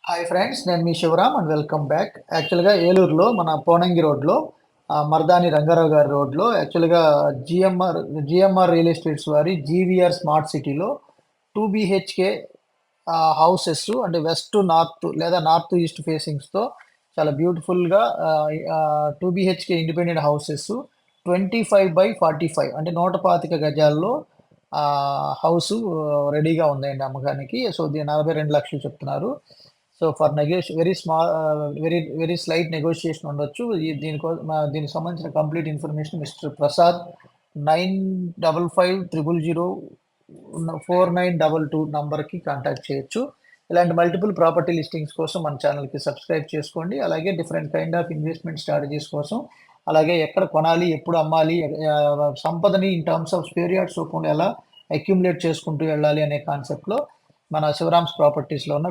Hi friends, నేను మీ Shivaram and welcome back. యాక్చువల్‌గా ఏలూరులో మన పోనంగి రోడ్‌లో మర్దాని రంగారావు గారి రోడ్‌లో యాక్చువల్‌గా జీఎంఆర్ రియల్ ఎస్టేట్స్ వారి జీవీఆర్ స్మార్ట్ సిటీలో 2 బీహెచ్‌కే హౌసెస్ అంటే వెస్ట్ టు నార్త్ లేదా నార్త్ టు ఈస్ట్ ఫేసింగ్స్‌తో చాలా బ్యూటిఫుల్‌గా 2 బీహెచ్‌కే ఇండిపెండెంట్ హౌసెస్ 25/45 అంటే 125 గజాల్లో హౌసు రెడీగా ఉందండి అమ్మకానికి. సో, దీని 42,00,000 చెప్తున్నారు. So, for very small very slight negotiation ఉండొచ్చు. దీనికి సంబంధించిన కంప్లీట్ ఇన్ఫర్మేషన్ మిస్టర్ ప్రసాద్ 9555004922 నంబర్‌కి కాంటాక్ట్ చేయొచ్చు. ఇలాంటి మల్టిపుల్ ప్రాపర్టీ లిస్టింగ్స్ కోసం మన ఛానల్‌కి సబ్స్క్రైబ్ చేసుకోండి. అలాగే different kind of investment strategies కోసం, అలాగే ఎక్కడ కొనాలి, ఎప్పుడు అమ్మాలి, సంపదని in terms of square yards రూపంలో ఎలా అక్యుములేట్ చేసుకుంటూ వెళ్ళాలి అనే కాన్సెప్ట్‌లో మన శివరామ్స్ ప్రాపర్టీస్‌లో ఉన్న